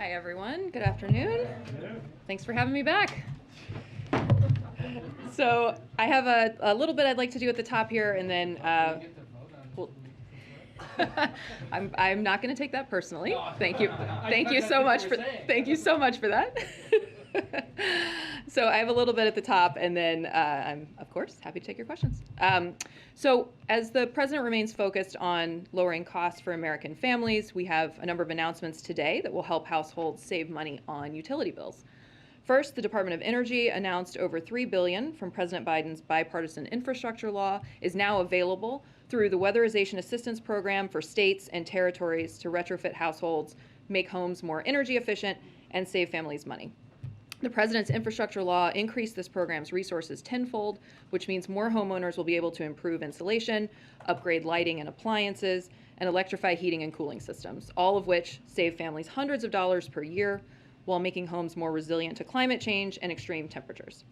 Hi, everyone. Good afternoon. Thanks for having me back. So I have a little bit I'd like to do at the top here, and then I'm not going to take that personally. Thank you. Thank you so much for that. So I have a little bit at the top, and then I'm, of course, happy to take your questions. So as the president remains focused on lowering costs for American families, we have a number of announcements today that will help households save money on utility bills. First, the Department of Energy announced over $3 billion from President Biden's bipartisan infrastructure law is now available through the Weatherization Assistance Program for states and territories to retrofit households, make homes more energy efficient, and save families money. The president's infrastructure law increased this program's resources tenfold, which means more homeowners will be able to improve insulation, upgrade lighting and appliances, and electrify heating and cooling systems, all of which save families hundreds of dollars per year while making homes more resilient to climate change and extreme temperatures.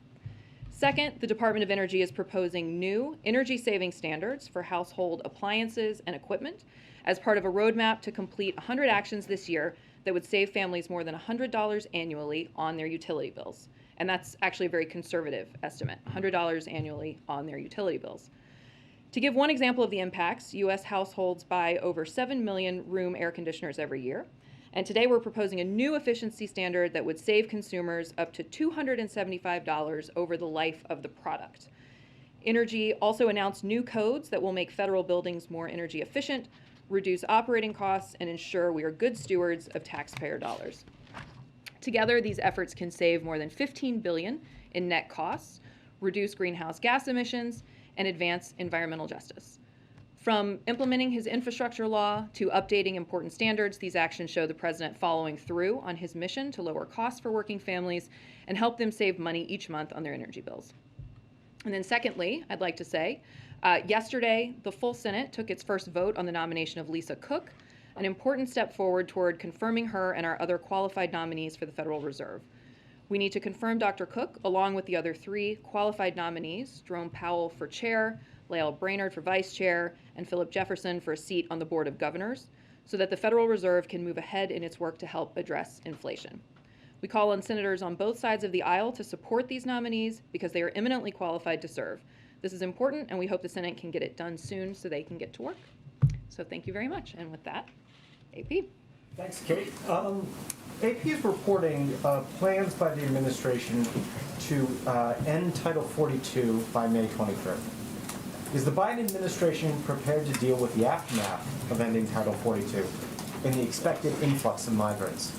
Second, the Department of Energy is proposing new energy-saving standards for household appliances and equipment as part of a roadmap to complete 100 actions this year that would save families more than $100 annually on their utility bills. And that's actually a very conservative estimate, $100 annually on their utility bills. To give one example of the impacts, U.S. households buy over 7 million room air conditioners every year. And today we're proposing a new efficiency standard that would save consumers up to $275 over the life of the product. Energy also announced new codes that will make federal buildings more energy efficient, reduce operating costs, and ensure we are good stewards of taxpayer dollars. Together, these efforts can save more than $15 billion in net costs, reduce greenhouse gas emissions, and advance environmental justice. From implementing his infrastructure law to updating important standards, these actions show the president following through on his mission to lower costs for working families and help them save money each month on their energy bills. And then secondly, I'd like to say, yesterday, the full Senate took its first vote on the nomination of Lisa Cook, an important step forward toward confirming her and our other qualified nominees for the Federal Reserve. We need to confirm Dr. Cook, along with the other 3 qualified nominees, Jerome Powell for chair, Lael Brainerd for vice chair, and Philip Jefferson for a seat on the Board of Governors, so that the Federal Reserve can move ahead in its work to help address inflation. We call on senators on both sides of the aisle to support these nominees because they are eminently qualified to serve. This is important, and we hope the Senate can get it done soon so they can get to work. So thank you very much. And with that, AP. Thanks, Kate. AP is reporting plans by the administration to end Title 42 by May 23rd. Is the Biden administration prepared to deal with the aftermath of ending Title 42 and the expected influx of migrants?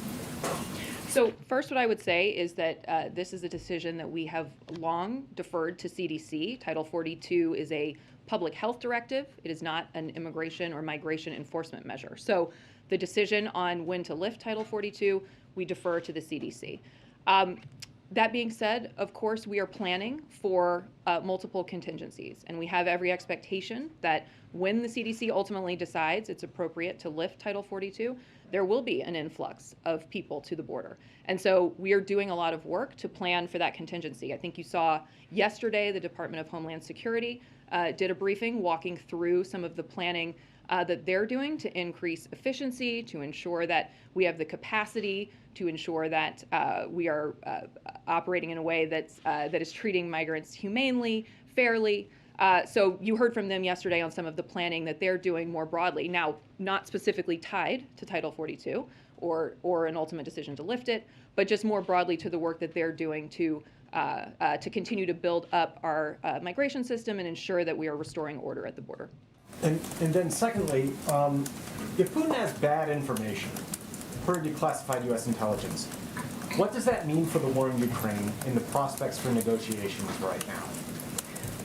So first, what I would say is that this is a decision that we have long deferred to CDC. Title 42 is a public health directive. It is not an immigration or migration enforcement measure. So the decision on when to lift Title 42, we defer to the CDC. That being said, of course, we are planning for multiple contingencies, and we have every expectation that when the CDC ultimately decides it's appropriate to lift Title 42, there will be an influx of people to the border. And so we are doing a lot of work to plan for that contingency. I think you saw yesterday the Department of Homeland Security did a briefing walking through some of the planning that they're doing to increase efficiency, to ensure that we have the capacity, to ensure that we are operating in a way that is treating migrants humanely, fairly. So you heard from them yesterday on some of the planning that they're doing more broadly. Now, not specifically tied to Title 42 or an ultimate decision to lift it, but just more broadly to the work that they're doing to continue to build up our migration system and ensure that we are restoring order at the border. And then secondly, if Putin has bad information per declassified U.S. intelligence, what does that mean for the war in Ukraine and the prospects for negotiations right now?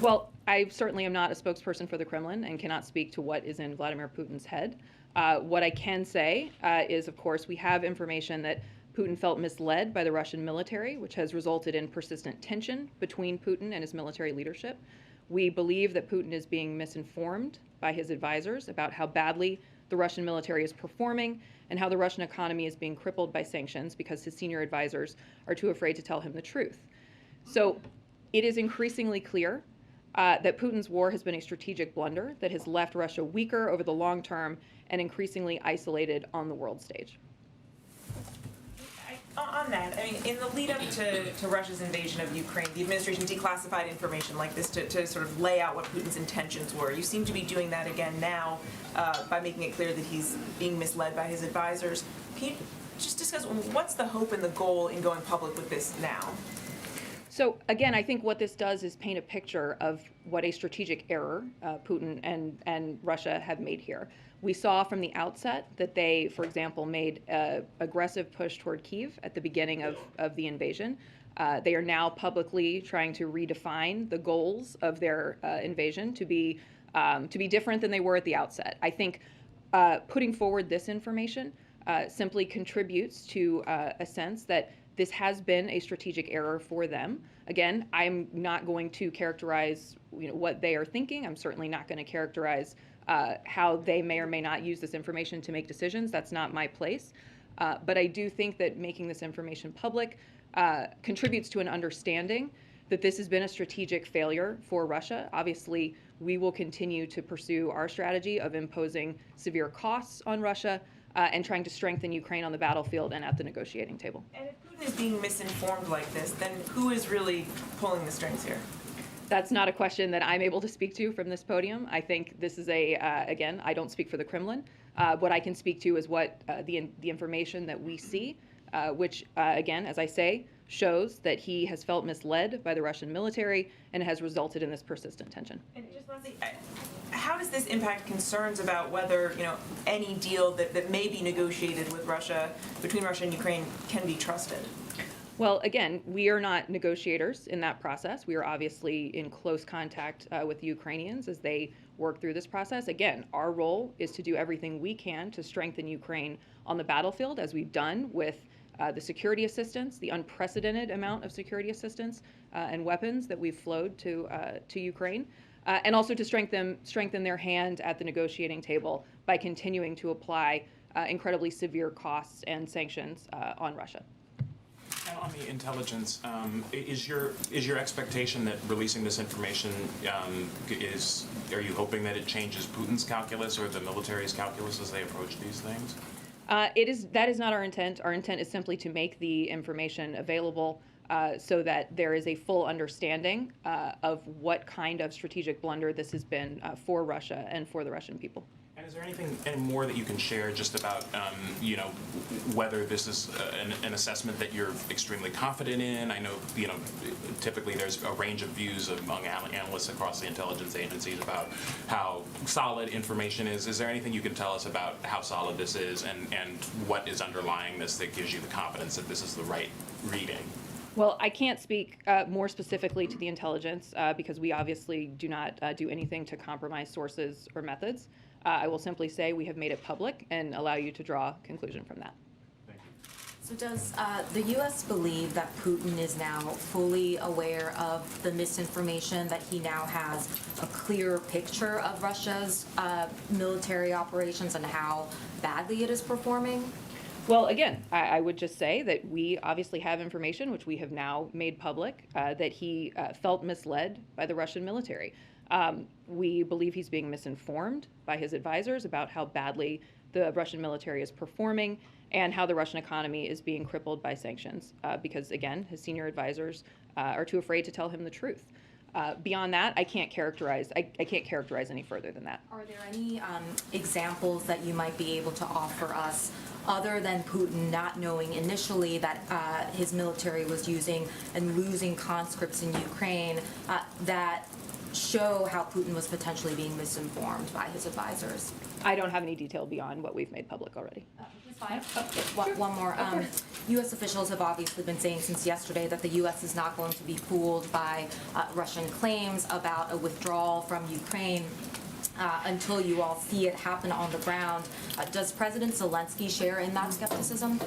Well, I certainly am not a spokesperson for the Kremlin and cannot speak to what is in Vladimir Putin's head. What I can say is, of course, we have information that Putin felt misled by the Russian military, which has resulted in persistent tension between Putin and his military leadership. We believe that Putin is being misinformed by his advisors about how badly the Russian military is performing and how the Russian economy is being crippled by sanctions because his senior advisors are too afraid to tell him the truth. So it is increasingly clear that Putin's war has been a strategic blunder that has left Russia weaker over the long term and increasingly isolated on the world stage. on that, I mean, in the lead up to Russia's invasion of Ukraine, the administration declassified information like this to sort of lay out what Putin's intentions were. You seem to be doing that again now by making it clear that he's being misled by his advisors. Can you just discuss what's the hope and the goal in going public with this now? So again, I think what this does is paint a picture of what a strategic error Putin and Russia have made here. We saw from the outset that they, for example, made an aggressive push toward Kyiv at the beginning of the invasion. They are now publicly trying to redefine the goals of their invasion to be different than they were at the outset. I think putting forward this information simply contributes to a sense that this has been a strategic error for them. Again, I'm not going to characterize what they are thinking. I'm certainly not going to characterize how they may or may not use this information to make decisions. That's not my place. But I do think that making this information public contributes to an understanding that this has been a strategic failure for Russia. Obviously, we will continue to pursue our strategy of imposing severe costs on Russia and trying to strengthen Ukraine on the battlefield and at the negotiating table. And if Putin is being misinformed like this, then who is really pulling the strings here? That's not a question that I'm able to speak to from this podium. I think this is again, I don't speak for the Kremlin. What I can speak to is what the information that we see, which, again, as I say, shows that he has felt misled by the Russian military and has resulted in this persistent tension. And just lastly, how does this impact concerns about whether any deal that may be negotiated with Russia, between Russia and Ukraine, can be trusted? Well, again, we are not negotiators in that process. We are obviously in close contact with the Ukrainians as they work through this process. Again, our role is to do everything we can to strengthen Ukraine on the battlefield, as we've done with the security assistance, the unprecedented amount of security assistance and weapons that we've flowed to Ukraine, and also to strengthen their hand at the negotiating table by continuing to apply incredibly severe costs and sanctions on Russia. And on the intelligence, is your expectation that releasing this information are you hoping that it changes Putin's calculus or the military's calculus as they approach these things? That is not our intent. Our intent is simply to make the information available so that there is a full understanding of what kind of strategic blunder this has been for Russia and for the Russian people. And is there any more that you can share just about, whether this is an assessment that you're extremely confident in? I know, typically there's a range of views among analysts across the intelligence agencies about how solid information is. Is there anything you can tell us about how solid this is and what is underlying this that gives you the confidence that this is the right reading? Well, I can't speak more specifically to the intelligence because we obviously do not do anything to compromise sources or methods. I will simply say we have made it public and allow you to draw a conclusion from that. Thank you. So does the U.S. believe that Putin is now fully aware of the misinformation, that he now has a clearer picture of Russia's military operations and how badly it is performing? Well, again, I would just say that we obviously have information, which we have now made public, that he felt misled by the Russian military. We believe he's being misinformed by his advisors about how badly the Russian military is performing and how the Russian economy is being crippled by sanctions because, again, his senior advisors are too afraid to tell him the truth. Beyond that, I can't characterize any further than that. Are there any examples that you might be able to offer us other than Putin not knowing initially that his military was using and losing conscripts in Ukraine that show how Putin was potentially being misinformed by his advisors? I don't have any detail beyond what we've made public already. Fine. One more. U.S. officials have obviously been saying since yesterday that the U.S. is not going to be fooled by Russian claims about a withdrawal from Ukraine until you all see it happen on the ground. Does President Zelensky share in that skepticism?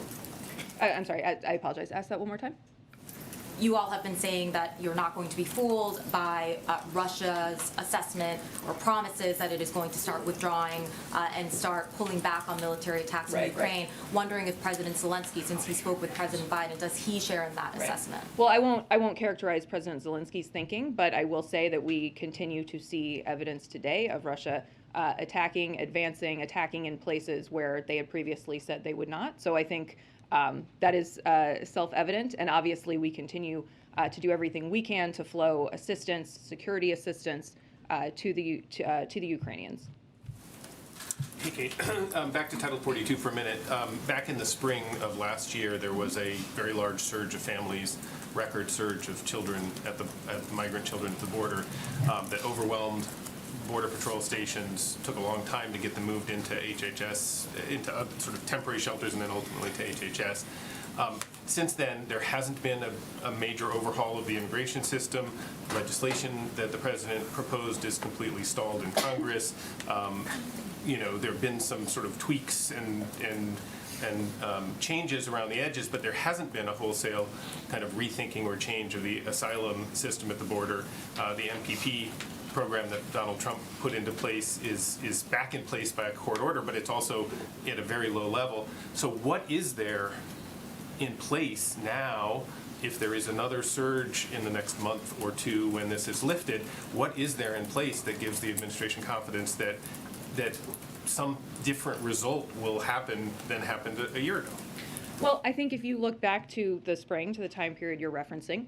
I'm sorry, I apologize. Ask that one more time. You all have been saying that you're not going to be fooled by Russia's assessment or promises that it is going to start withdrawing and start pulling back on military attacks in Ukraine. Right. Wondering if President Zelensky, since he spoke with President Biden, does he share in that assessment? Well, I won't characterize President Zelensky's thinking, but I will say that we continue to see evidence today of Russia attacking in places where they had previously said they would not. So I think That is self-evident, and obviously we continue to do everything we can to flow assistance, security assistance to the Ukrainians. Hey, Kate. Back to Title 42 for a minute. Back in the spring of last year, there was a very large surge of families, record surge of children migrant children at the border that overwhelmed Border Patrol stations. Took a long time to get them moved into HHS, into sort of temporary shelters, and then ultimately to HHS. Since then, there hasn't been a major overhaul of the immigration system. Legislation that the president proposed is completely stalled in Congress. There have been some sort of tweaks and changes around the edges, but there hasn't been a wholesale kind of rethinking or change of the asylum system at the border. The MPP program that Donald Trump put into place is back in place by a court order, but it's also at a very low level. So what is there in place now, if there is another surge in the next month or two when this is lifted, what is there in place that gives the administration confidence that some different result will happen than happened a year ago? Well, I think if you look back to the spring, to the time period you're referencing,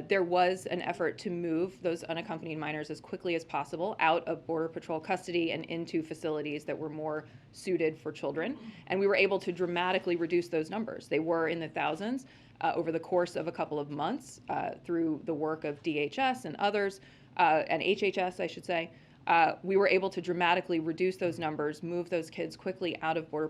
there was an effort to move those unaccompanied minors as quickly as possible out of Border Patrol custody and into facilities that were more suited for children. And we were able to dramatically reduce those numbers. They were in the thousands over the course of a couple of months through the work of DHS and others, and HHS, I should say. We were able to dramatically reduce those numbers, move those kids quickly out of Border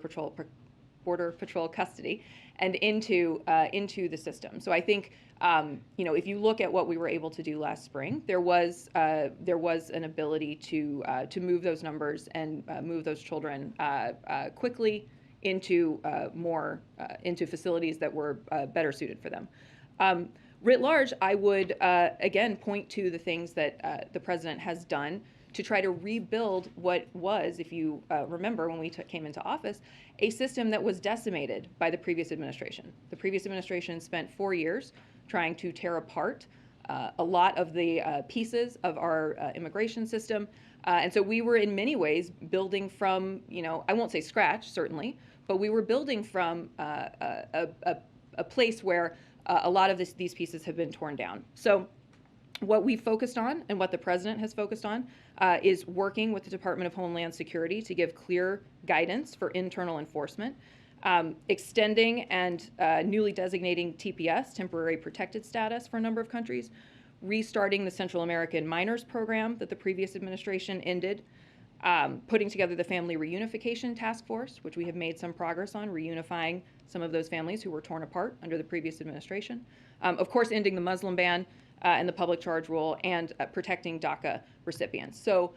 Patrol custody and into the system. So I think if you look at what we were able to do last spring, there was an ability to move those numbers and move those children quickly into into facilities that were better suited for them. Writ large, I would again point to the things that the president has done to try to rebuild what was, if you remember when we came into office, a system that was decimated by the previous administration. The previous administration spent 4 years trying to tear apart a lot of the pieces of our immigration system. And so we were in many ways building from, I won't say scratch, certainly, but we were building from a place where a lot of these pieces have been torn down. So what we focused on and what the president has focused on is working with the Department of Homeland Security to give clear guidance for internal enforcement, extending and newly designating TPS, temporary protected status, for a number of countries, restarting the Central American Minors Program that the previous administration ended, putting together the Family Reunification Task Force, which we have made some progress on, reunifying some of those families who were torn apart under the previous administration. Of course, ending the Muslim ban and the public charge rule, and protecting DACA recipients. So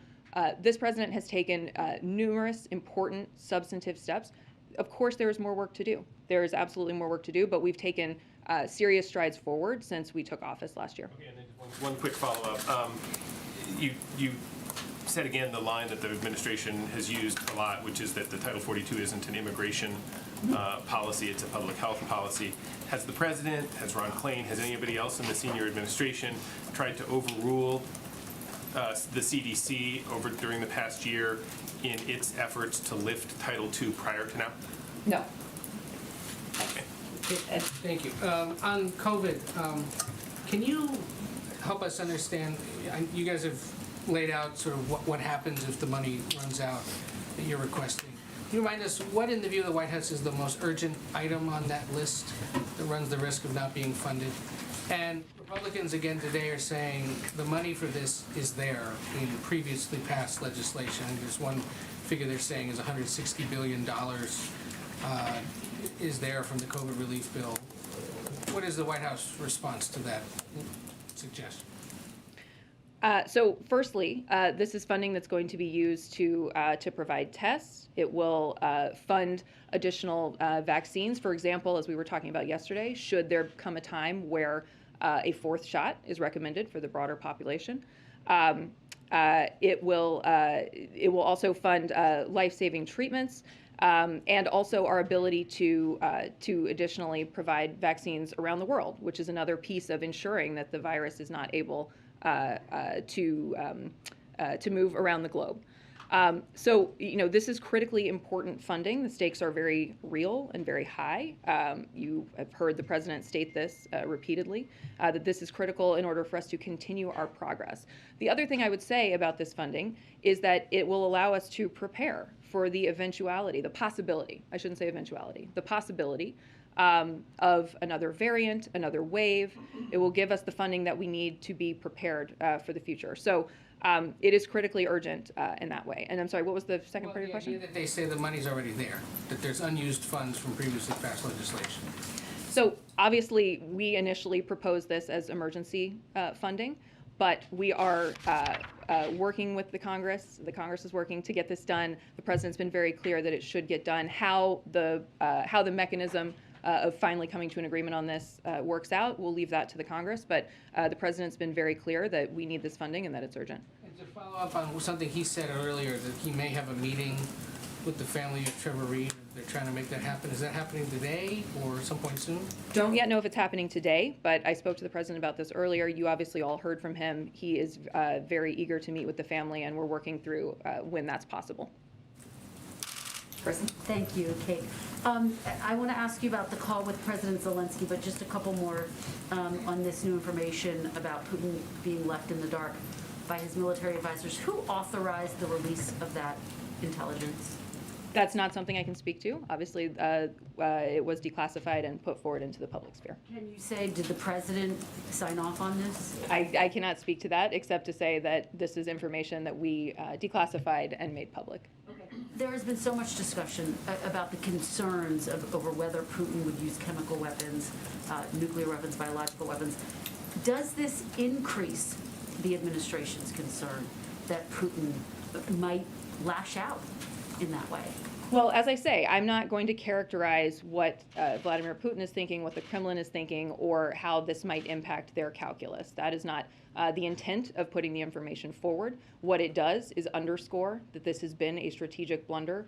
this president has taken numerous important substantive steps. Of course, there is more work to do. There is absolutely more work to do, but we've taken serious strides forward since we took office last year. Okay, and then just one quick follow-up. You said again the line that the administration has used a lot, which is that the Title 42 isn't an immigration policy, it's a public health policy. Has the president, has Ron Klain, has anybody else in the senior administration tried to overrule the CDC during the past year in its efforts to lift Title II prior to now? No. Okay. Thank you. On COVID, can you help us understand, you guys have laid out sort of what happens if the money runs out that you're requesting. Can you remind us what, in the view of the White House, is the most urgent item on that list that runs the risk of not being funded? And Republicans again today are saying the money for this is there in previously passed legislation. There's one figure they're saying is $160 billion is there from the COVID relief bill. What is the White House response to that suggestion? So firstly, this is funding that's going to be used to provide tests. It will fund additional vaccines. For example, as we were talking about yesterday, should there come a time where a fourth shot is recommended for the broader population. It will also fund life-saving treatments and also our ability to additionally provide vaccines around the world, which is another piece of ensuring that the virus is not able to move around the globe. So, this is critically important funding. The stakes are very real and very high. You have heard the president state this repeatedly, that this is critical in order for us to continue our progress. The other thing I would say about this funding is that it will allow us to prepare for the eventuality, the possibility, I shouldn't say eventuality, the possibility of another variant, another wave. It will give us the funding that we need to be prepared for the future. So it is critically urgent in that way. And I'm sorry, what was the second part of your question? The idea that they say the money's already there, that there's unused funds from previously passed legislation. So obviously, we initially proposed this as emergency funding, but we are working with the Congress. The Congress is working to get this done. The president's been very clear that it should get done. How the mechanism of finally coming to an agreement on this works out, we'll leave that to the Congress. But the president's been very clear that we need this funding and that it's urgent. And to follow up on something he said earlier, that he may have a meeting with the family of Trevor Reed. They're trying to make that happen. Is that happening today or some point soon? Don't yet know if it's happening today, but I spoke to the president about this earlier. You obviously all heard from him. He is very eager to meet with the family, and we're working through when that's possible. Kristen? Thank you, Kate. I want to ask you about the call with President Zelensky, but just a couple more on this new information about Putin being left in the dark by his military advisors. Who authorized the release of that intelligence? That's not something I can speak to. Obviously, it was declassified and put forward into the public sphere. Can you say, did the president sign off on this? I cannot speak to that, except to say that this is information that we declassified and made public. There has been so much discussion about the concerns over whether Putin would use chemical weapons, nuclear weapons, biological weapons. Does this increase the administration's concern that Putin might lash out in that way? Well, as I say, I'm not going to characterize what Vladimir Putin is thinking, what the Kremlin is thinking, or how this might impact their calculus. That is not the intent of putting the information forward. What it does is underscore that this has been a strategic blunder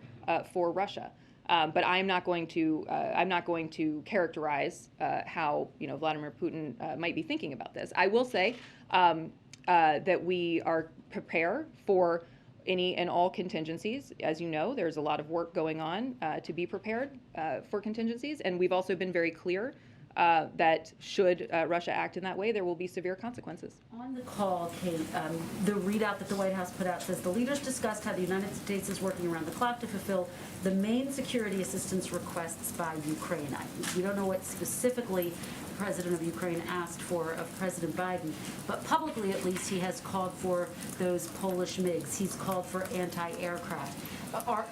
for Russia. But I'm not going to characterize how Vladimir Putin might be thinking about this. I will say that we are prepared for any and all contingencies. As you know, there's a lot of work going on to be prepared for contingencies, and we've also been very clear that should Russia act in that way, there will be severe consequences. On the call, Kate, the readout that the White House put out says the leaders discussed how the United States is working around the clock to fulfill the main security assistance requests by Ukraine. We don't know what specifically the president of Ukraine asked for of President Biden, but publicly at least he has called for those Polish MiGs. He's called for anti-aircraft.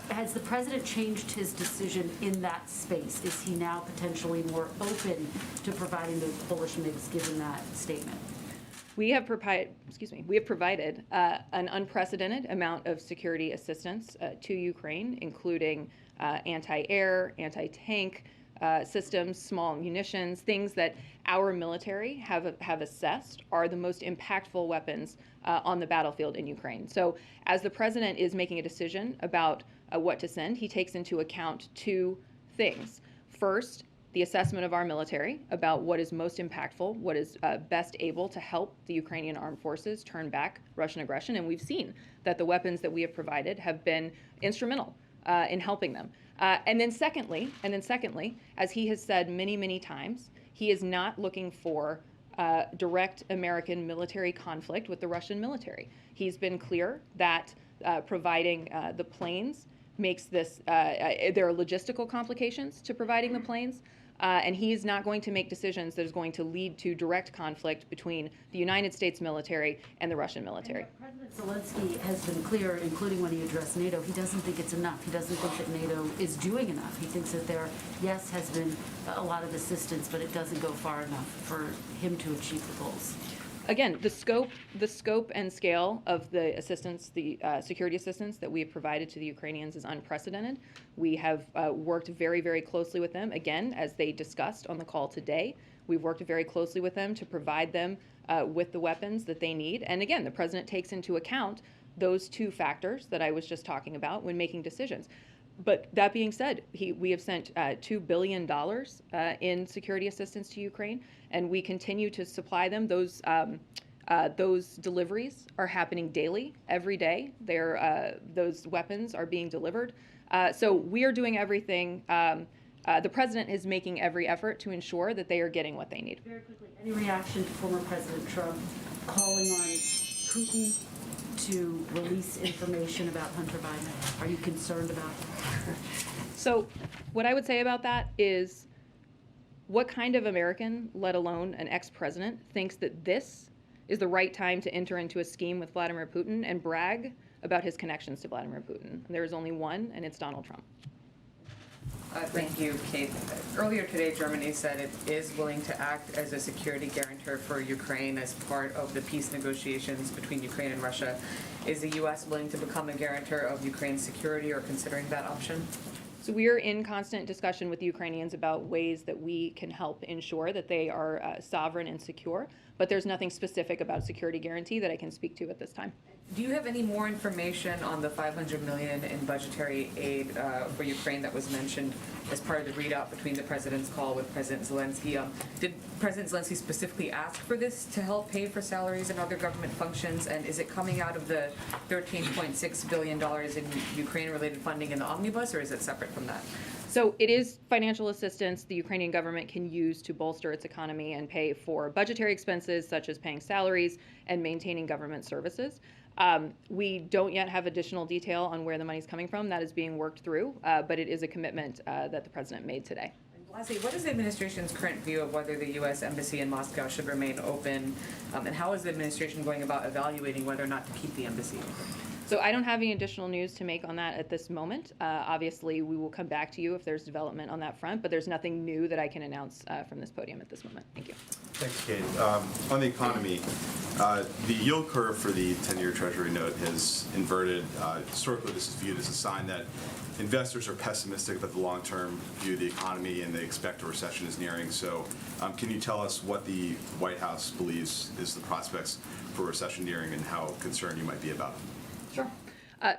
Has the president changed his decision in that space? Is he now potentially more open to providing those Polish MiGs given that statement? We have provided an unprecedented amount of security assistance to Ukraine, including anti-air, anti-tank systems, small munitions, things that our military have assessed are the most impactful weapons on the battlefield in Ukraine. So as the president is making a decision about what to send, he takes into account two things. First, the assessment of our military about what is most impactful, what is best able to help the Ukrainian armed forces turn back Russian aggression. And we've seen that the weapons that we have provided have been instrumental in helping them. And then secondly, as he has said many, many times, he is not looking for direct American military conflict with the Russian military. He's been clear that providing the planes makes this, there are logistical complications to providing the planes, and he's not going to make decisions that is going to lead to direct conflict between the United States military and the Russian military. President Zelensky has been clear, including when he addressed NATO, he doesn't think it's enough. He doesn't think that NATO is doing enough. He thinks that there, yes, has been a lot of assistance, but it doesn't go far enough for him to achieve the goals. Again, the scope and scale of the assistance, the security assistance that we have provided to the Ukrainians is unprecedented. We have worked very, very closely with them. Again, as they discussed on the call today, we've worked very closely with them to provide them with the weapons that they need. And again, the president takes into account those two factors that I was just talking about when making decisions. But that being said, we have sent $2 billion in security assistance to Ukraine, and we continue to supply them. Those Those deliveries are happening daily, every day. Those weapons are being delivered. So we are doing everything. The president is making every effort to ensure that they are getting what they need. Very quickly, any reaction to former President Trump calling on Putin to release information about Hunter Biden? Are you concerned about it? So what I would say about that is, what kind of American, let alone an ex-president, thinks that this is the right time to enter into a scheme with Vladimir Putin and brag about his connections to Vladimir Putin? And there is only one, and it's Donald Trump. Thank you, Kate. Earlier today, Germany said it is willing to act as a security guarantor for Ukraine as part of the peace negotiations between Ukraine and Russia. Is the U.S. willing to become a guarantor of Ukraine's security or considering that option? So we are in constant discussion with the Ukrainians about ways that we can help ensure that they are sovereign and secure, but there's nothing specific about security guarantee that I can speak to at this time. Do you have any more information on the $500 million in budgetary aid for Ukraine that was mentioned as part of the readout between the president's call with President Zelensky? Did President Zelensky specifically ask for this to help pay for salaries and other government functions? And is it coming out of the $13.6 billion in Ukraine-related funding in the omnibus, or is it separate from that? So it is financial assistance the Ukrainian government can use to bolster its economy and pay for budgetary expenses such as paying salaries and maintaining government services. We don't yet have additional detail on where the money is coming from. That is being worked through, but it is a commitment that the president made today. And lastly, what is the administration's current view of whether the U.S. Embassy in Moscow should remain open, and how is the administration going about evaluating whether or not to keep the embassy open? So I don't have any additional news to make on that at this moment. Obviously, we will come back to you if there's development on that front, but there's nothing new that I can announce from this podium at this moment. Thank you. Thanks, Kate. On the economy, the yield curve for the 10-year Treasury note has inverted. Historically, this is viewed as a sign that investors are pessimistic about the long-term view of the economy and they expect a recession is nearing. So can you tell us what the White House believes is the prospects for recession nearing and how concerned you might be about it? Sure.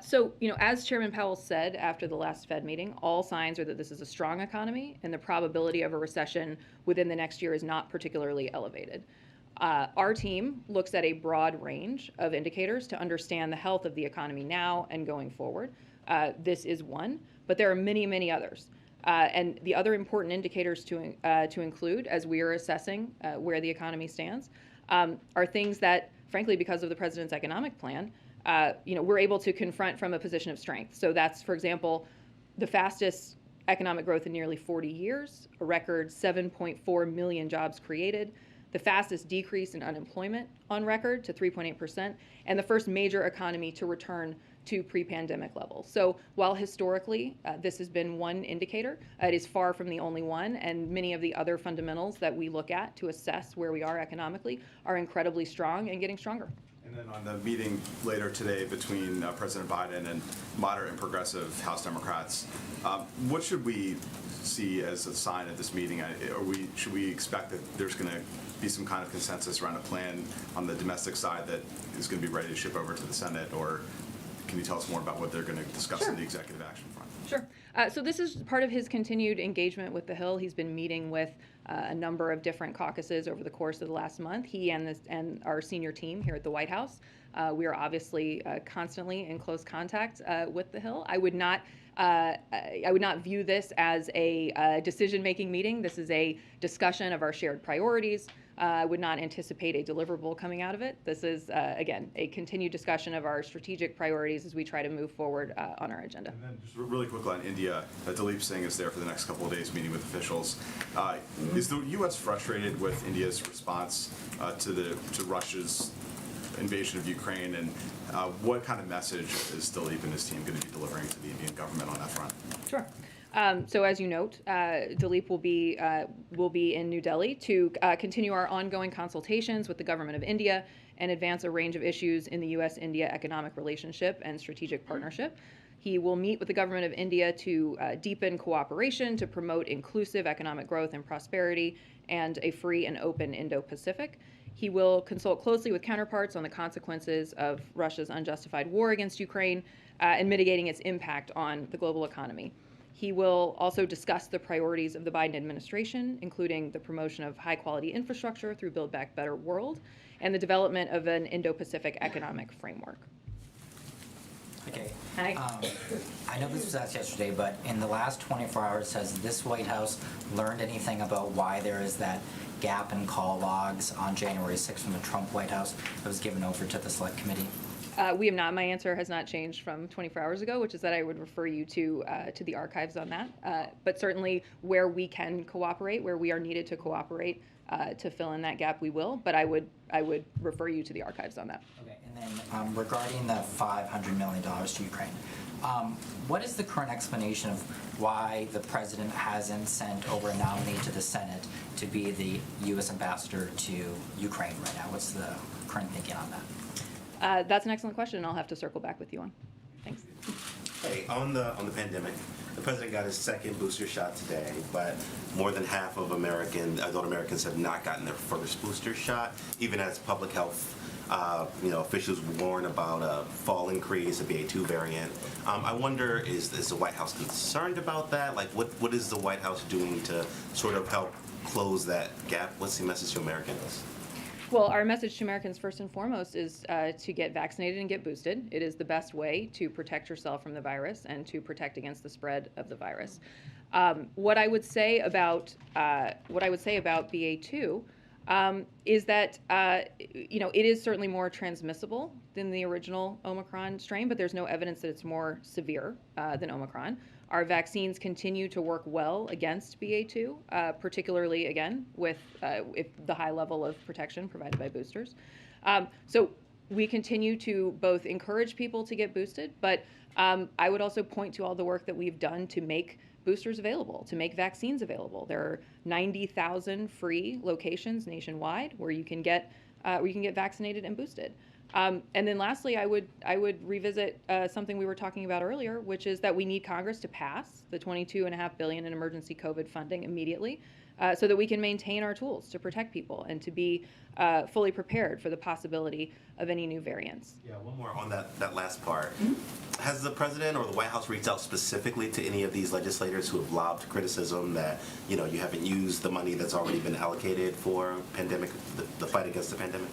So, as Chairman Powell said after the last Fed meeting, all signs are that this is a strong economy and the probability of a recession within the next year is not particularly elevated. Our team looks at a broad range of indicators to understand the health of the economy now and going forward. This is one, but there are many, many others. And the other important indicators to include as we are assessing where the economy stands are things that, frankly, because of the president's economic plan, we're able to confront from a position of strength. So that's, for example, the fastest economic growth in nearly 40 years, a record 7.4 million jobs created, the fastest decrease in unemployment on record to 3.8%, and the first major economy to return to pre-pandemic levels. So while historically this has been one indicator, it is far from the only one, and many of the other fundamentals that we look at to assess where we are economically are incredibly strong and getting stronger. And then on the meeting later today between President Biden and moderate and progressive House Democrats, what should we see as a sign at this meeting? Should we expect that there's going to be some kind of consensus around a plan on the domestic side that is going to be ready to ship over to the Senate, or can you tell us more about what they're going to discuss in the executive action front? Sure. So this is part of his continued engagement with the Hill. He's been meeting with a number of different caucuses over the course of the last month. He and our senior team here at the White House. We are obviously constantly in close contact with the Hill. I would not view this as a decision-making meeting. This is a discussion of our shared priorities. I would not anticipate a deliverable coming out of it. This is, again, a continued discussion of our strategic priorities as we try to move forward on our agenda. And then just really quickly on India, Dilip Singh is there for the next couple of days meeting with officials. Is the U.S. frustrated with India's response to Russia's invasion of Ukraine, and what kind of message is Dilip and his team going to be delivering to the Indian government on that front? Sure. So as you note, Dilip will be in New Delhi to continue our ongoing consultations with the government of India and advance a range of issues in the U.S.-India economic relationship and strategic partnership. He will meet with the government of India to deepen cooperation to promote inclusive economic growth and prosperity and a free and open Indo-Pacific. He will consult closely with counterparts on the consequences of Russia's unjustified war against Ukraine and mitigating its impact on the global economy. He will also discuss the priorities of the Biden administration, including the promotion of high-quality infrastructure through Build Back Better World and the development of an Indo-Pacific economic framework. Okay. Hi. I know this was asked yesterday, but in the last 24 hours, has this White House learned anything about why there is that gap in call logs on January 6th from the Trump White House that was given over to the Select Committee? We have not. My answer has not changed from 24 hours ago, which is that I would refer you to the archives on that. But certainly where we can cooperate, where we are needed to cooperate to fill in that gap, we will. But I would refer you to the archives on that. Okay, and then regarding the $500 million to Ukraine, what is the current explanation of why the president hasn't sent over a nominee to the Senate to be the U.S. ambassador to Ukraine right now? What's the current thinking on that? That's an excellent question, and I'll have to circle back with you on. Thanks. Hey, on the pandemic, the president got his second booster shot today, but more than half of adult Americans have not gotten their first booster shot, even as public health officials warn about a fall increase, a BA2 variant. I wonder, is the White House concerned about that? Like, what is the White House doing to sort of help close that gap? What's the message to Americans? Well, our message to Americans first and foremost is to get vaccinated and get boosted. It is the best way to protect yourself from the virus and to protect against the spread of the virus. What I would say about BA2 is that it is certainly more transmissible than the original Omicron strain, but there's no evidence that it's more severe than Omicron. Our vaccines continue to work well against BA2, particularly, again, with the high level of protection provided by boosters. So we continue to both encourage people to get boosted, but I would also point to all the work that we've done to make boosters available, to make vaccines available. There are 90,000 free locations nationwide where you can get vaccinated and boosted. And then lastly, I would revisit something we were talking about earlier, which is that we need Congress to pass the $22.5 billion in emergency COVID funding immediately, so that we can maintain our tools to protect people and to be fully prepared for the possibility of any new variants. Yeah, one more on that last part. Has the president or the White House reached out specifically to any of these legislators who have lobbed criticism that you haven't used the money that's already been allocated for the fight against the pandemic?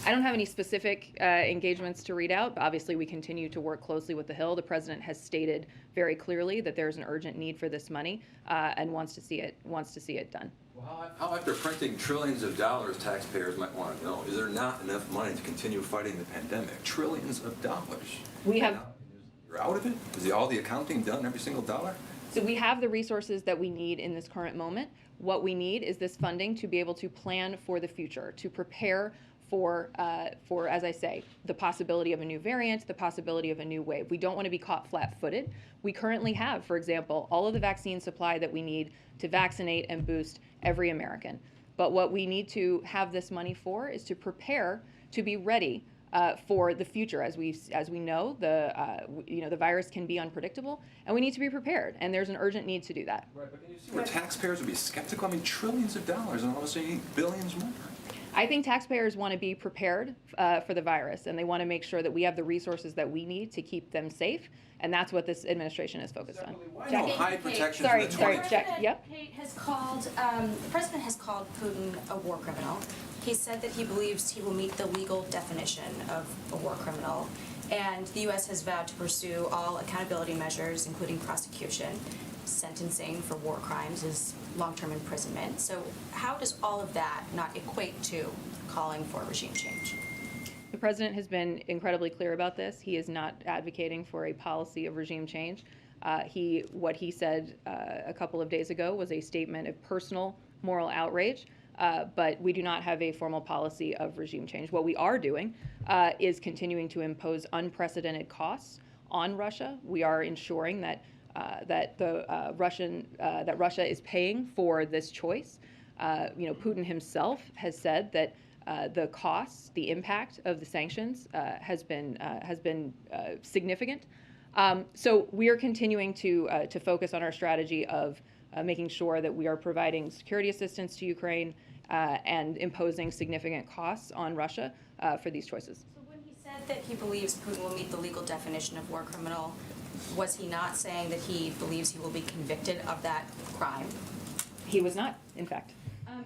I don't have any specific engagements to read out, but obviously we continue to work closely with the Hill. The president has stated very clearly that there's an urgent need for this money and wants to see it done. Well, how after printing trillions of dollars, taxpayers might want to know, is there not enough money to continue fighting the pandemic? Trillions of dollars. You're out of it? Is all the accounting done, every single dollar? So we have the resources that we need in this current moment. What we need is this funding to be able to plan for the future, to prepare for, as I say, the possibility of a new variant, the possibility of a new wave. We don't want to be caught flat-footed. We currently have, for example, all of the vaccine supply that we need to vaccinate and boost every American. But what we need to have this money for is to prepare to be ready for the future. As we know, the virus can be unpredictable, and we need to be prepared. And there's an urgent need to do that. Right, but can you see where taxpayers would be skeptical? I mean, trillions of dollars, and all of a sudden you need billions more. I think taxpayers want to be prepared for the virus, and they want to make sure that we have the resources that we need to keep them safe, and that's what this administration is focused on. No high protection. Sorry, Jack. Yep. The president has called Putin a war criminal. He said that he believes he will meet the legal definition of a war criminal, and the U.S. has vowed to pursue all accountability measures, including prosecution. Sentencing for war crimes is long-term imprisonment. So how does all of that not equate to calling for regime change? The president has been incredibly clear about this. He is not advocating for a policy of regime change. What he said a couple of days ago was a statement of personal moral outrage, but we do not have a formal policy of regime change. What we are doing is continuing to impose unprecedented costs on Russia. We are ensuring that Russia is paying for this choice. Putin himself has said that the costs, the impact of the sanctions has been significant. So we are continuing to focus on our strategy of making sure that we are providing security assistance to Ukraine and imposing significant costs on Russia for these choices. So when he said that he believes Putin will meet the legal definition of war criminal, was he not saying that he believes he will be convicted of that crime? He was not, in fact.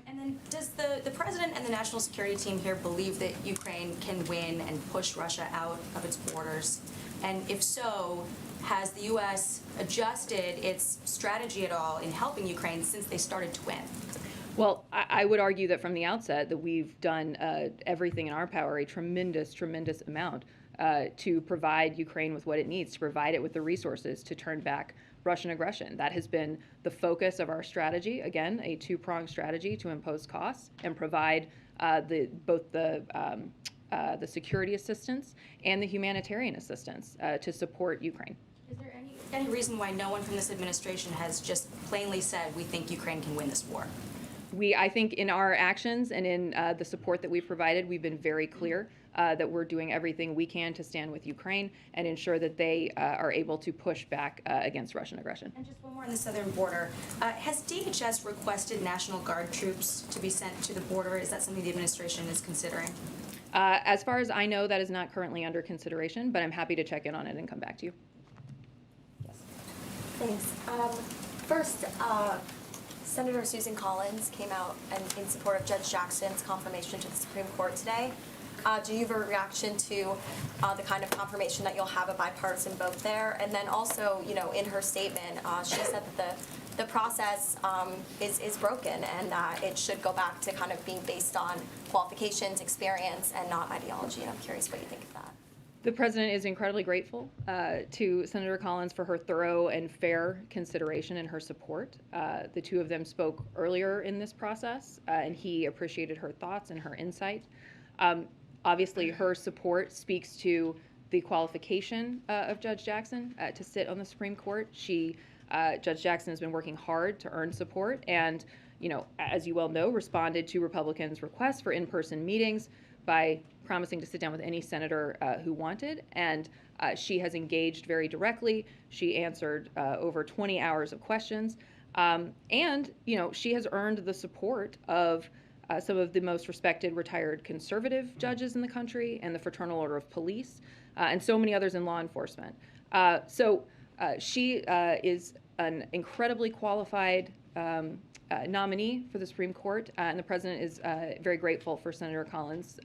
And then does the president and the national security team here believe that Ukraine can win and push Russia out of its borders? And if so, has the U.S. adjusted its strategy at all in helping Ukraine since they started to win? Well, I would argue that from the outset that we've done everything in our power, a tremendous amount to provide Ukraine with what it needs, to provide it with the resources to turn back Russian aggression. That has been the focus of our strategy. Again, a two-pronged strategy to impose costs and provide both the security assistance and the humanitarian assistance to support Ukraine. Is there any reason why no one from this administration has just plainly said, we think Ukraine can win this war? I think in our actions and in the support that we've provided, we've been very clear that we're doing everything we can to stand with Ukraine and ensure that they are able to push back against Russian aggression. And just one more on the southern border. Has DHS requested National Guard troops to be sent to the border? Is that something the administration is considering? As far as I know, that is not currently under consideration, but I'm happy to check in on it and come back to you. Thanks. First, Senator Susan Collins came out in support of Judge Jackson's confirmation to the Supreme Court today. Do you have a reaction to the kind of confirmation that you'll have a bipartisan vote there? And then also, you know, in her statement, she said that the process is broken and that it should go back to kind of being based on qualifications, experience, and not ideology. And I'm curious what you think of that. The president is incredibly grateful to Senator Collins for her thorough and fair consideration and her support. The two of them spoke earlier in this process, and he appreciated her thoughts and her insight. Obviously, her support speaks to the qualification of Judge Jackson to sit on the Supreme Court. Judge Jackson has been working hard to earn support and, you know, as you well know, responded to Republicans' requests for in-person meetings by promising to sit down with any senator who wanted, and she has engaged very directly. She answered over 20 hours of questions, and you know, she has earned the support of some of the most respected retired conservative judges in the country and the Fraternal Order of Police, and so many others in law enforcement. She is an incredibly qualified nominee for the Supreme Court, and the president is very grateful for Senator Collins'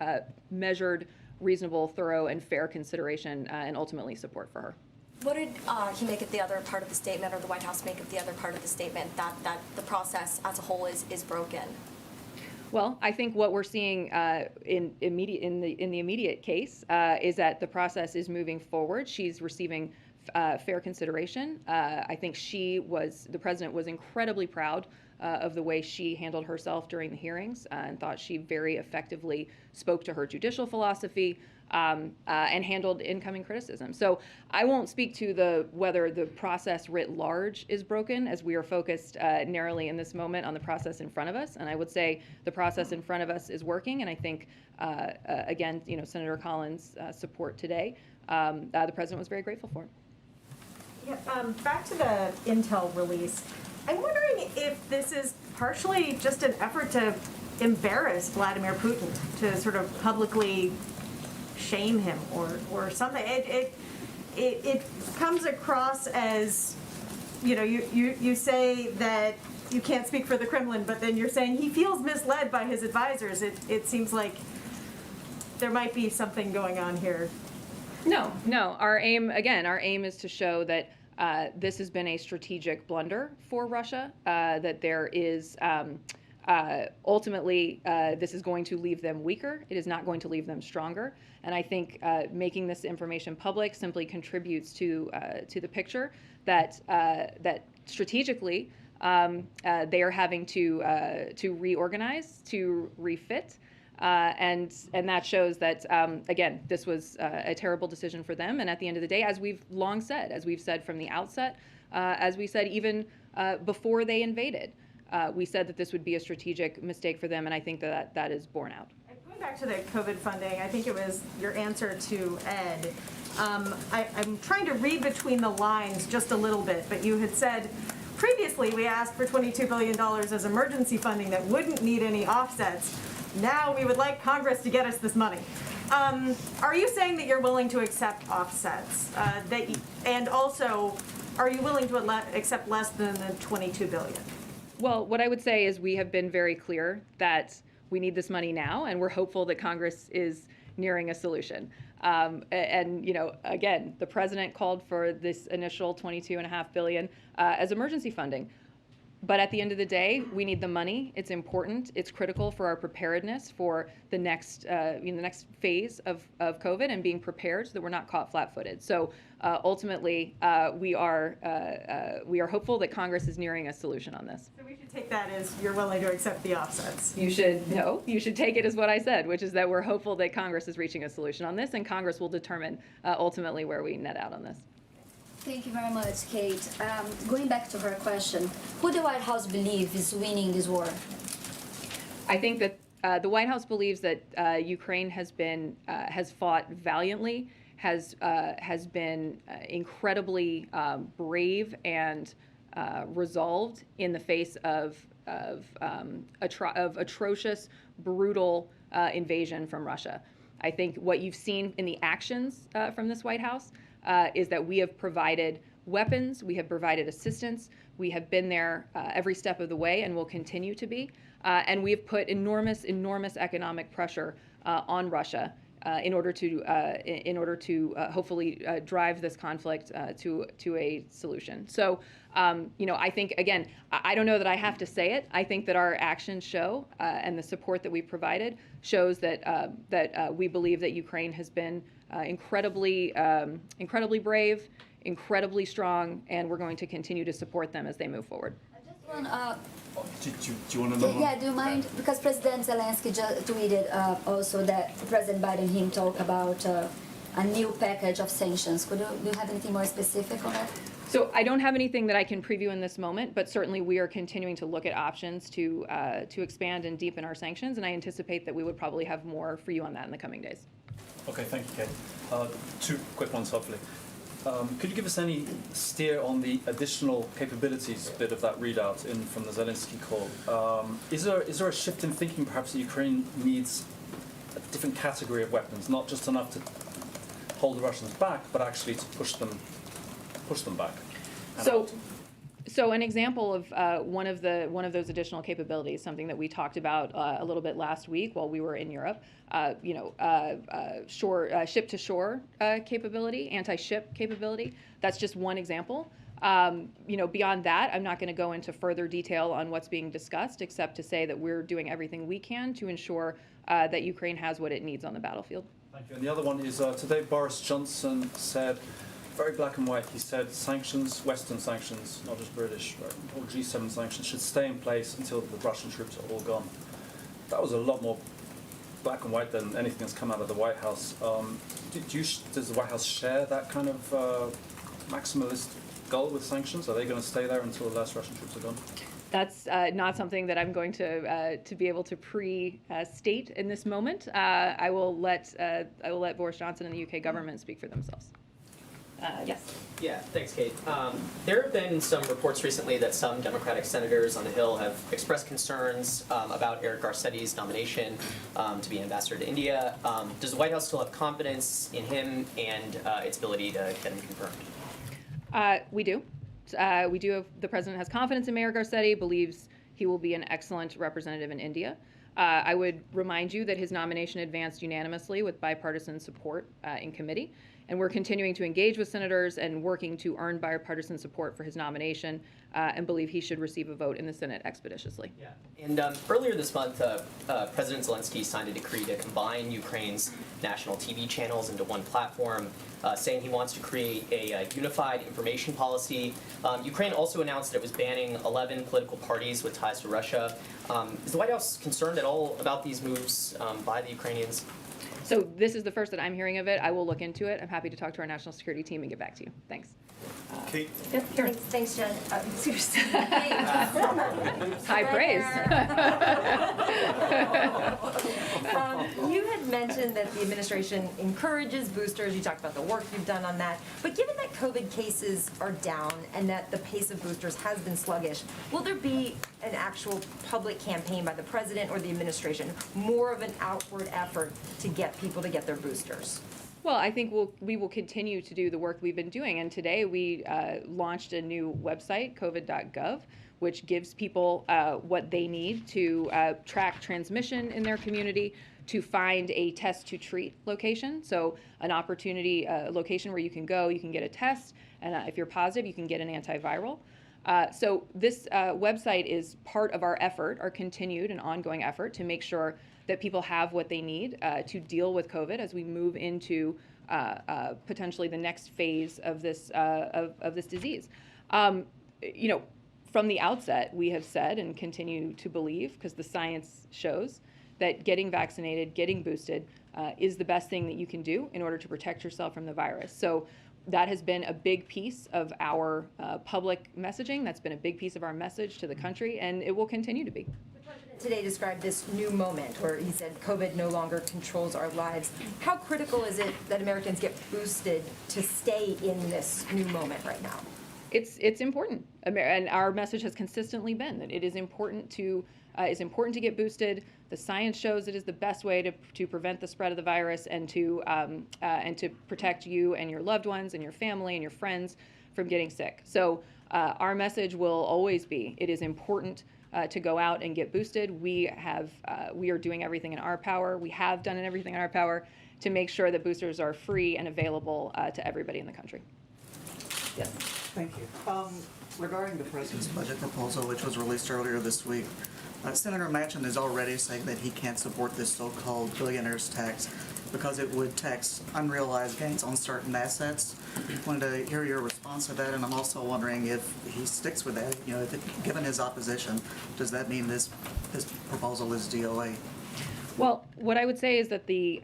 measured, reasonable, thorough, and fair consideration and ultimately support for her. What did he make of the other part of the statement, or the White House make of the other part of the statement, that the process as a whole is broken? Well, I think what we're seeing in the immediate case is that the process is moving forward. She's receiving fair consideration. I think the president was incredibly proud of the way she handled herself during the hearings and thought she very effectively spoke to her judicial philosophy and handled incoming criticism. So I won't speak to whether the process writ large is broken, as we are focused narrowly in this moment on the process in front of us. And I would say the process in front of us is working. And I think, again, you know, Senator Collins' support today, the president was very grateful for it. Yeah, back to the intel release. I'm wondering if this is partially just an effort to embarrass Vladimir Putin, to sort of publicly shame him or something. It comes across as, you know, you say that you can't speak for the Kremlin, but then you're saying he feels misled by his advisors. It seems like there might be something going on here. No. Our aim is to show that this has been a strategic blunder for Russia, that there is ultimately this is going to leave them weaker. It is not going to leave them stronger. And I think making this information public simply contributes to the picture that strategically they are having to reorganize, to refit. And that shows that, again, this was a terrible decision for them. And at the end of the day, as we've long said, as we've said from the outset, as we said even before they invaded, we said that this would be a strategic mistake for them. And I think that is borne out. Going back to the COVID funding, I think it was your answer to Ed. I'm trying to read between the lines just a little bit, but you had said, previously we asked for $22 billion as emergency funding that wouldn't need any offsets. Now we would like Congress to get us this money. Are you saying that you're willing to accept offsets? And also, are you willing to accept less than the $22 billion? Well, what I would say is we have been very clear that we need this money now, and we're hopeful that Congress is nearing a solution. And you know, again, the president called for this initial $22.5 billion as emergency funding. But at the end of the day, we need the money. It's important. It's critical for our preparedness for the next, the next phase of COVID and being prepared so that we're not caught flat-footed. So ultimately, we are hopeful that Congress is nearing a solution on this. So we should take that as you're willing to accept the offsets. You should take it as what I said, which is that we're hopeful that Congress is reaching a solution on this, and Congress will determine ultimately where we net out on this. Thank you very much, Kate. Going back to her question, who the White House believes is winning this war? I think that the White House believes that Ukraine has fought valiantly, has been incredibly brave and resolved in the face of atrocious, brutal invasion from Russia. I think what you've seen in the actions from this White House is that we have provided weapons, we have provided assistance, we have been there every step of the way and will continue to be, and we have put enormous economic pressure on Russia in order to hopefully drive this conflict to a solution. So, I think, again, I don't know that I have to say it. I think that our actions show, and the support that we provided shows that we believe that Ukraine has been incredibly brave, incredibly strong, and we're going to continue to support them as they move forward. Do you want to know? Yeah, do you mind? Because President Zelensky just tweeted also that President Biden him talk about a new package of sanctions. Do you have anything more specific on that? So I don't have anything that I can preview in this moment, but certainly we are continuing to look at options to expand and deepen our sanctions, and I anticipate that we would probably have more for you on that in the coming days. Okay, thank you, Kate. Two quick ones, hopefully. Could you give us any steer on the additional capabilities bit of that readout from the Zelensky call? Is there a shift in thinking perhaps that Ukraine needs a different category of weapons, not just enough to hold the Russians back, but actually to push them back? So an example of one of those additional capabilities, something that we talked about a little bit last week while we were in Europe, ship-to-shore capability, anti-ship capability. That's just one example. Beyond that, I'm not going to go into further detail on what's being discussed, except to say that we're doing everything we can to ensure that Ukraine has what it needs on the battlefield. Thank you. And the other one is today Boris Johnson said, very black and white, he said sanctions, Western sanctions, not just British, or G7 sanctions, should stay in place until the Russian troops are all gone. That was a lot more black and white than anything that's come out of the White House. Does the White House share that kind of maximalist goal with sanctions? Are they going to stay there until the last Russian troops are gone? That's not something that I'm going to be able to pre-state in this moment. I will let Boris Johnson and the UK government speak for themselves. Yes. Yeah, thanks, Kate. There have been some reports recently that some Democratic senators on the Hill have expressed concerns about Eric Garcetti's nomination to be ambassador to India. Does the White House still have confidence in him and its ability to get him confirmed? We do. The president has confidence in Mayor Garcetti, believes he will be an excellent representative in India. I would remind you that his nomination advanced unanimously with bipartisan support in committee. And we're continuing to engage with senators and working to earn bipartisan support for his nomination and believe he should receive a vote in the Senate expeditiously. Yeah. And earlier this month, President Zelensky signed a decree to combine Ukraine's national TV channels into one platform, saying he wants to create a unified information policy. Ukraine also announced that it was banning 11 political parties with ties to Russia. Is the White House concerned at all about these moves by the Ukrainians? So this is the first that I'm hearing of it. I will look into it. I'm happy to talk to our national security team and get back to you. Thanks. Kate? Thanks, Jen. Seriously. High praise. You had mentioned that the administration encourages boosters. You talked about the work you've done on that. But given that COVID cases are down and that the pace of boosters has been sluggish, will there be an actual public campaign by the president or the administration, more of an outward effort to get people to get their boosters? Well, I think we will continue to do the work we've been doing. And today we launched a new website, covid.gov, which gives people what they need to track transmission in their community, to find a test to treat location. So an opportunity, a location where you can go, you can get a test, and if you're positive, you can get an antiviral. So this website is part of our effort, our continued and ongoing effort to make sure that people have what they need to deal with COVID as we move into potentially the next phase of this disease. You know, from the outset, we have said and continue to believe, because the science shows, that getting vaccinated, getting boosted is the best thing that you can do in order to protect yourself from the virus. So that has been a big piece of our public messaging. That's been a big piece of our message to the country, and it will continue to be. Today described this new moment where he said COVID no longer controls our lives. How critical is it that Americans get boosted to stay in this new moment right now? It's important, and our message has consistently been that it is important to get boosted. The science shows it is the best way to prevent the spread of the virus and to protect you and your loved ones and your family and your friends from getting sick. So our message will always be: it is important to go out and get boosted. We are doing everything in our power. We have done everything in our power to make sure that boosters are free and available to everybody in the country. Yes. Thank you. Regarding the president's budget proposal, which was released earlier this week, Senator Manchin is already saying that he can't support this so-called billionaire's tax because it would tax unrealized gains on certain assets. Wanted to hear your response to that, and I'm also wondering if he sticks with that. You know, given his opposition, does that mean this proposal is DOA? Well, what I would say is that the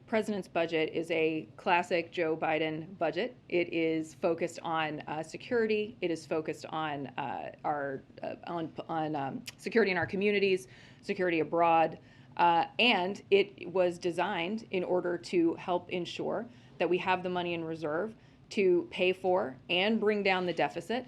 president's budget is a classic Joe Biden budget. It is focused on security. It is focused on security in our communities, security abroad, and it was designed in order to help ensure that we have the money in reserve to pay for and bring down the deficit.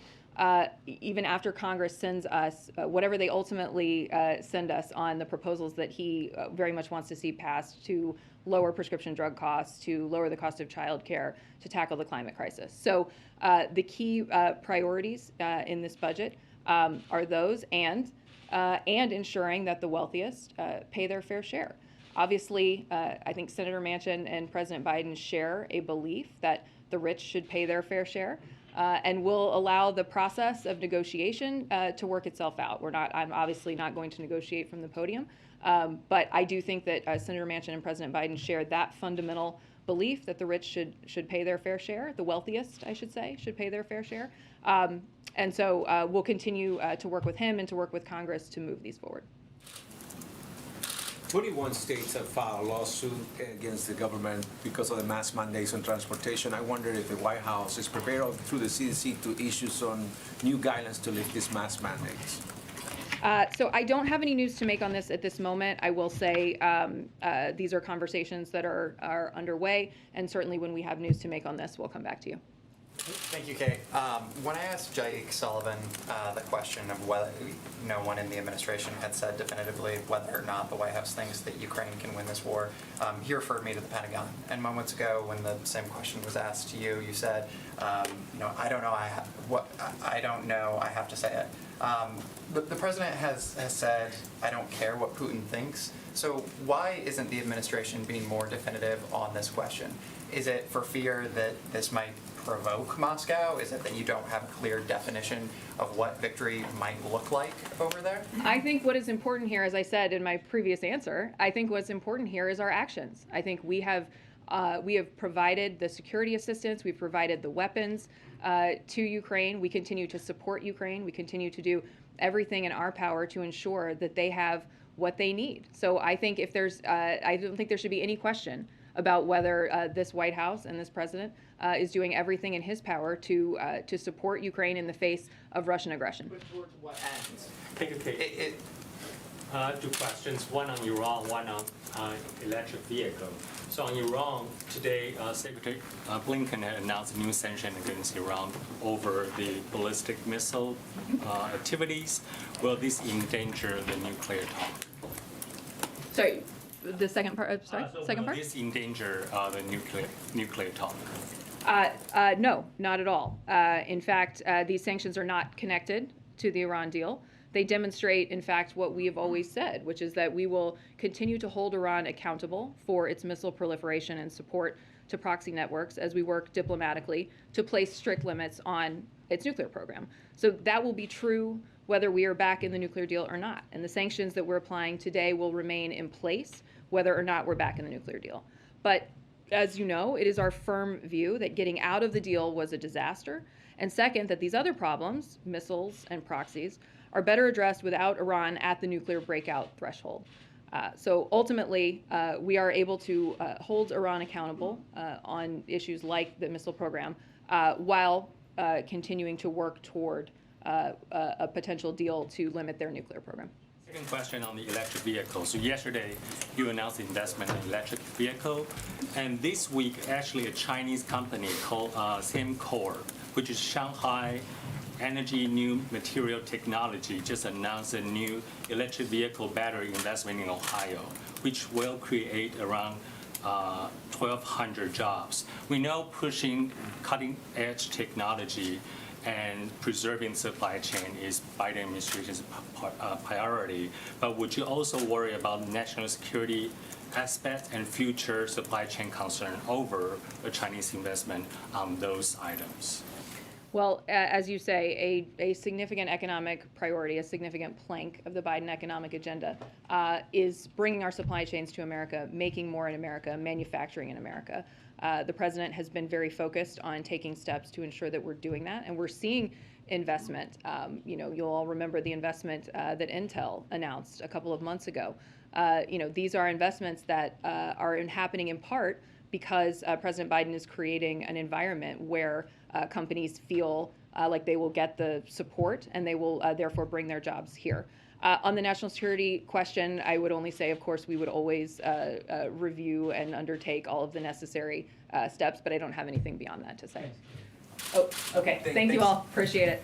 Even after Congress sends us whatever they ultimately send us on the proposals that he very much wants to see passed to lower prescription drug costs, to lower the cost of childcare, to tackle the climate crisis. So the key priorities in this budget are those, and ensuring that the wealthiest pay their fair share. Obviously, I think Senator Manchin and President Biden share a belief that the rich should pay their fair share. And we'll allow the process of negotiation to work itself out. I'm obviously not going to negotiate from the podium, but I do think that Senator Manchin and President Biden share that fundamental belief that the rich should pay their fair share, the wealthiest, I should say, should pay their fair share. And so we'll continue to work with him and to work with Congress to move these forward. 21 states have filed a lawsuit against the government because of the mask mandates on transportation. I wonder if the White House is prepared through the CDC to issue some new guidelines to lift these mask mandates. So I don't have any news to make on this at this moment. I will say these are conversations that are underway, and certainly when we have news to make on this, we'll come back to you. Thank you, Kate. When I asked Jake Sullivan the question of whether no one in the administration had said definitively whether or not the White House thinks that Ukraine can win this war, he referred me to the Pentagon. And moments ago, when the same question was asked to you, you said, I don't know. I don't know. I have to say it. The president has said, I don't care what Putin thinks. So why isn't the administration being more definitive on this question? Is it for fear that this might provoke Moscow? Is it that you don't have a clear definition of what victory might look like over there? I think what is important here, as I said in my previous answer, I think what's important here is our actions. I think we have provided the security assistance, we've provided the weapons to Ukraine. We continue to support Ukraine. We continue to do everything in our power to ensure that they have what they need. So I think if there's, I don't think there should be any question about whether this White House and this president is doing everything in his power to support Ukraine in the face of Russian aggression. But towards what ends? Thank you, Kate. Two questions, one on Iran, one on electric vehicle. So on Iran, today Secretary Blinken had announced a new sanction against Iran over the ballistic missile activities. Will this endanger the nuclear talk? Sorry, the second part. Second part. Will this endanger the nuclear talk? No, not at all. In fact, these sanctions are not connected to the Iran deal. They demonstrate, in fact, what we have always said, which is that we will continue to hold Iran accountable for its missile proliferation and support to proxy networks as we work diplomatically to place strict limits on its nuclear program. So that will be true whether we are back in the nuclear deal or not. And the sanctions that we're applying today will remain in place whether or not we're back in the nuclear deal. But as you know, it is our firm view that getting out of the deal was a disaster. And second, that these other problems, missiles and proxies, are better addressed without Iran at the nuclear breakout threshold. So ultimately, we are able to hold Iran accountable on issues like the missile program while continuing to work toward a potential deal to limit their nuclear program. Second question on the electric vehicle. So yesterday, you announced investment in electric vehicle, and this week, actually, a Chinese company called Semcor, which is Shanghai Energy New Material Technology, just announced a new electric vehicle battery investment in Ohio, which will create around 1,200 jobs. We know pushing cutting-edge technology and preserving supply chain is Biden administration's priority, but would you also worry about national security aspects and future supply chain concern over a Chinese investment on those items? Well, as you say, a significant economic priority, a significant plank of the Biden economic agenda is bringing our supply chains to America, making more in America, manufacturing in America. The president has been very focused on taking steps to ensure that we're doing that, and we're seeing investment. You'll all remember the investment that Intel announced a couple of months ago. These are investments that are happening in part because President Biden is creating an environment where companies feel like they will get the support and they will therefore bring their jobs here. On the national security question, I would only say, of course, we would always review and undertake all of the necessary steps, but I don't have anything beyond that to say. Oh, okay. Thank you all. Appreciate it.